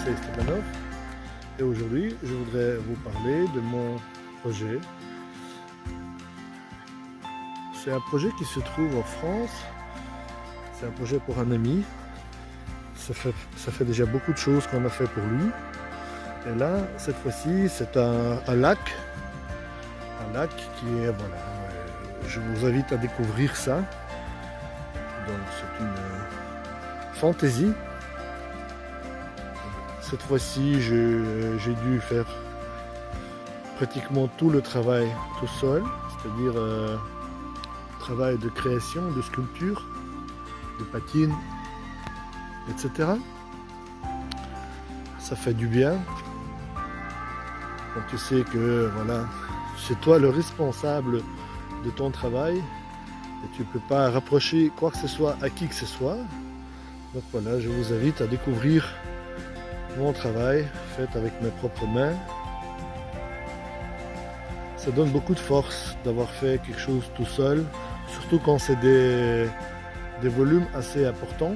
Marseille Stepanov et aujourd'hui je voudrais vous parler de mon projet. C'est un projet qui se trouve en France, c'est un projet pour un ami. Ça fait déjà beaucoup de choses qu'on a fait pour lui. Et là, cette fois-ci, c'est un lac qui est, voilà, je vous invite à découvrir ça. Donc c'est une fantaisie. Cette fois-ci, j'ai dû faire pratiquement tout le travail tout seul, c'est-à-dire travail de création, de sculpture, de patine, etc. Ça fait du bien quand tu sais que voilà, c'est toi le responsable de ton travail et tu ne peux pas rapprocher quoi que ce soit à qui que ce soit. Donc voilà, je vous invite à découvrir mon travail fait avec mes propres mains. Ça donne beaucoup de force d'avoir fait quelque chose tout seul, surtout quand c'est des volumes assez importants.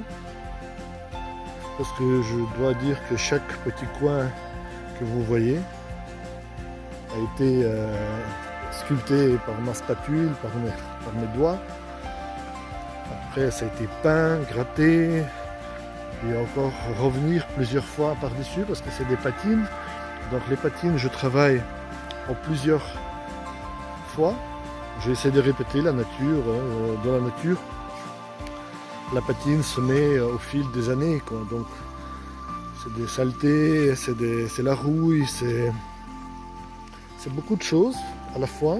Parce que je dois dire que chaque petit coin que vous voyez a été sculpté par ma spatule, par mes doigts. Après ça a été peint, gratté, et encore revenir plusieurs fois par-dessus parce que c'est des patines. Donc les patines, je travaille en plusieurs fois. J'essaie de répéter la nature. Dans la nature, la patine se met au fil des années, quoi. Donc c'est des saletés, c'est la rouille, c'est beaucoup de choses à la fois.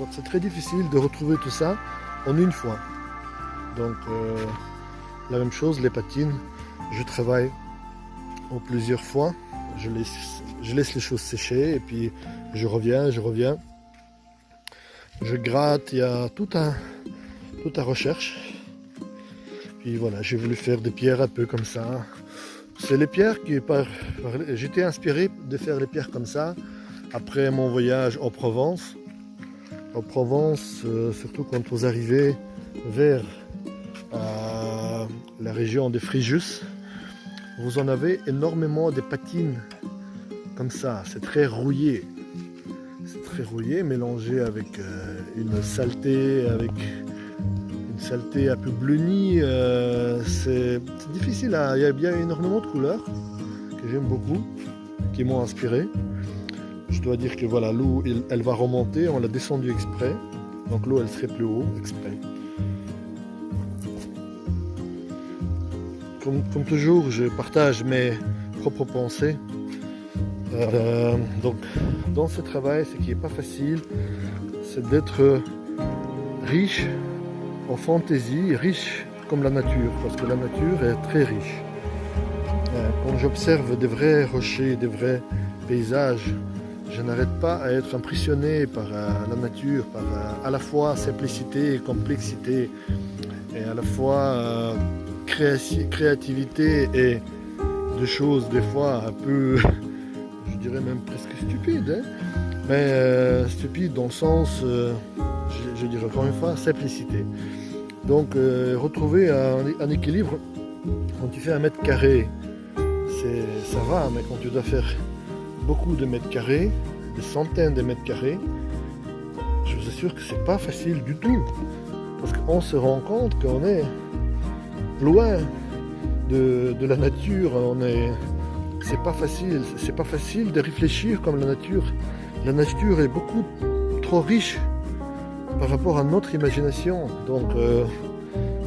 Donc c'est très difficile de retrouver tout ça en une fois. Donc la même chose, les patines, je travaille en plusieurs fois. Je laisse les choses sécher et puis je reviens. Je gratte, il y a toute la recherche. Puis voilà, j'ai voulu faire des pierres un peu comme ça. C'est les pierres qui j'étais inspiré de faire les pierres comme ça après mon voyage en Provence. En Provence, surtout quand vous arrivez vers la région de Fréjus, vous en avez énormément des patines comme ça. C'est très rouillé. C'est très rouillé, mélangé avec une saleté, un peu bleunie. C'est difficile. Il y a bien énormément de couleurs que j'aime beaucoup, qui m'ont inspiré. Je dois dire que voilà, l'eau, elle va remonter. On l'a descendue exprès. Donc l'eau, elle serait plus haut exprès. Comme toujours, je partage mes propres pensées. Donc, dans ce travail, ce qui n'est pas facile, c'est d'être riche en fantaisie, riche comme la nature, parce que la nature est très riche. Quand j'observe des vrais rochers, des vrais paysages, je n'arrête pas à être impressionné par la nature, par à la fois simplicité et complexité, et à la fois créativité et de choses des fois un peu, je dirais même presque stupides, hein, mais stupides dans le sens, je dirais encore une fois, simplicité. Donc retrouver un équilibre, quand tu fais 1 mètre carré, ça va, mais quand tu dois faire beaucoup de mètres carrés, des centaines de mètres carrés, je vous assure que c'est pas facile du tout. Parce qu'on se rend compte qu'on est loin de la nature, c'est pas facile de réfléchir comme la nature. La nature est beaucoup trop riche par rapport à notre imagination, donc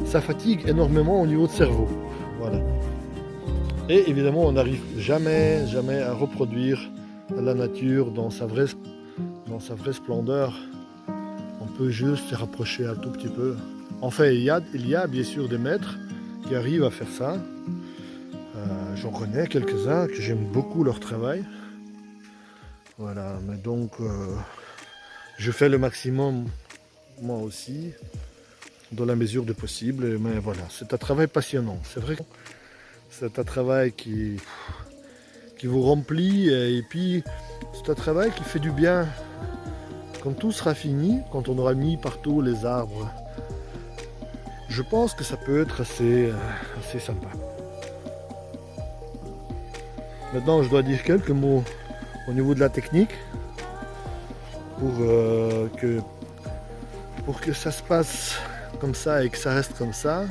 ça fatigue énormément au niveau du cerveau. Voilà. Et évidemment, on n'arrive jamais à reproduire la nature dans sa vraie splendeur. On peut juste se rapprocher un tout petit peu. Enfin, il y a bien sûr des maîtres qui arrivent à faire ça. J'en connais quelques-uns que j'aime beaucoup leur travail. Voilà, mais donc je fais le maximum moi aussi, dans la mesure du possible. Mais voilà, c'est un travail passionnant. C'est vrai que c'est un travail qui vous remplit et puis c'est un travail qui fait du bien. Quand tout sera fini, quand on aura mis partout les arbres, je pense que ça peut être assez sympa. Maintenant, je dois dire quelques mots au niveau de la technique pour que ça se passe comme ça et que ça reste comme ça.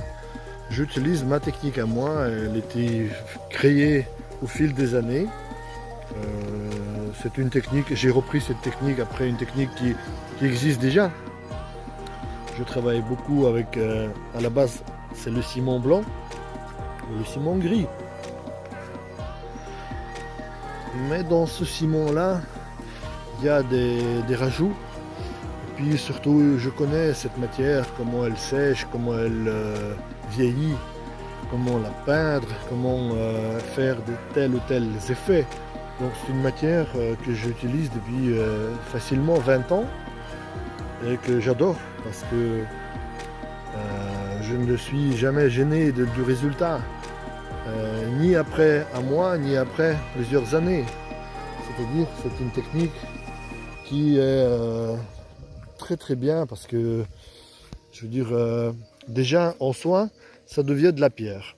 J'utilise ma technique à moi. Elle a été créée au fil des années. C'est une technique, j'ai repris cette technique après une technique qui existe déjà. Je travaille beaucoup avec, à la base, c'est le ciment blanc ou le ciment gris. Mais dans ce ciment-là, il y a des rajouts. Et puis surtout, je connais cette matière, comment elle sèche, comment elle vieillit, comment la peindre, comment faire de tels ou tels effets. Donc c'est une matière que j'utilise depuis facilement 20 ans et que j'adore parce que je ne suis jamais gêné du résultat, ni après un mois, ni après plusieurs années. C'est-à-dire c'est une technique qui est très très bien parce que, je veux dire, déjà en soi, ça devient de la pierre.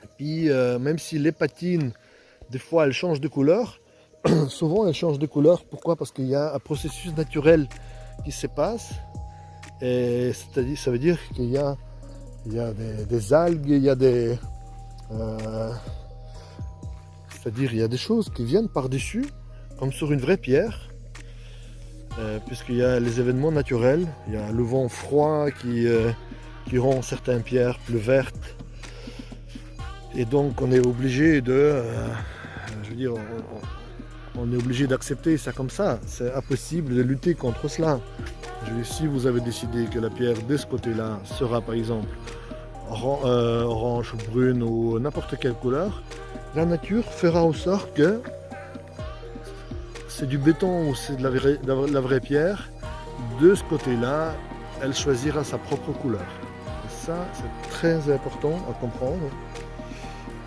Et puis même si les patines, des fois elles changent de couleur, souvent elles changent de couleur. Pourquoi? Parce qu'il y a un processus naturel qui se passe. Et c'est-à-dire, ça veut dire qu'il y a des algues, il y a des... c'est-à-dire il y a des choses qui viennent par-dessus, comme sur une vraie pierre. Puisqu'il y a les événements naturels, il y a le vent froid qui rend certaines pierres plus vertes. Et donc on est obligé de... je veux dire, on est obligé d'accepter ça comme ça. C'est impossible de lutter contre cela. Si vous avez décidé que la pierre de ce côté-là sera par exemple orange, brune ou n'importe quelle couleur, la nature fera en sorte que c'est du béton ou c'est de la vraie pierre, de ce côté-là, elle choisira sa propre couleur. Et ça, c'est très important à comprendre.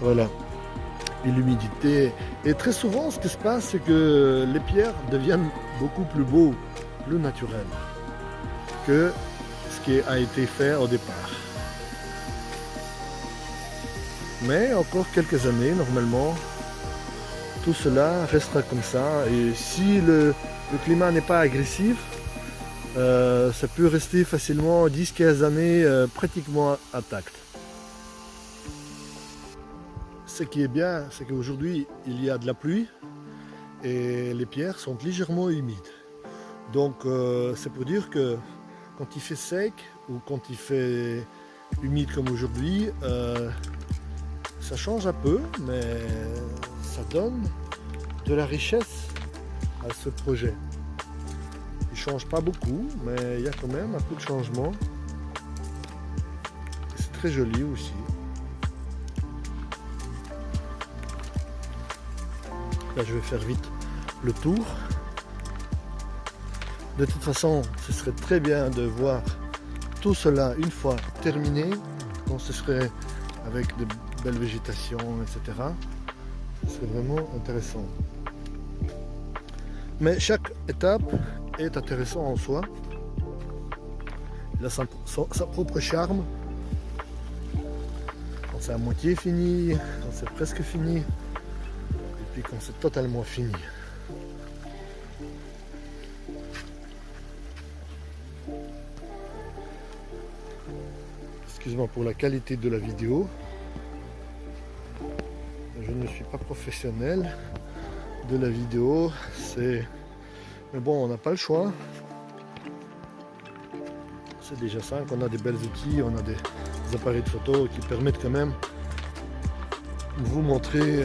Voilà. Et l'humidité. Et très souvent, ce qui se passe, c'est que les pierres deviennent beaucoup plus beaux, plus naturelles que ce qui a été fait au départ. Mais encore quelques années, normalement, tout cela restera comme ça. Et si le climat n'est pas agressif, ça peut rester facilement 10-15 années pratiquement intact. Ce qui est bien, c'est qu'aujourd'hui, il y a de la pluie et les pierres sont légèrement humides. Donc, c'est pour dire que quand il fait sec ou quand il fait humide comme aujourd'hui, ça change un peu, mais ça donne de la richesse à ce projet. Il ne change pas beaucoup, mais il y a quand même un peu de changement. C'est très joli aussi. Là, je vais faire vite le tour. De toute façon, ce serait très bien de voir tout cela une fois terminé. Donc, ce serait avec de belles végétations, etc. Ce serait vraiment intéressant. Mais chaque étape est intéressante en soi. Il a sa propre charme. Quand c'est à moitié fini, quand c'est presque fini, et puis quand c'est totalement fini. Excuse-moi pour la qualité de la vidéo. Je ne suis pas professionnel de la vidéo. Mais bon, on n'a pas le choix. C'est déjà ça qu'on a des belles outils, on a des appareils de photo qui permettent quand même de vous montrer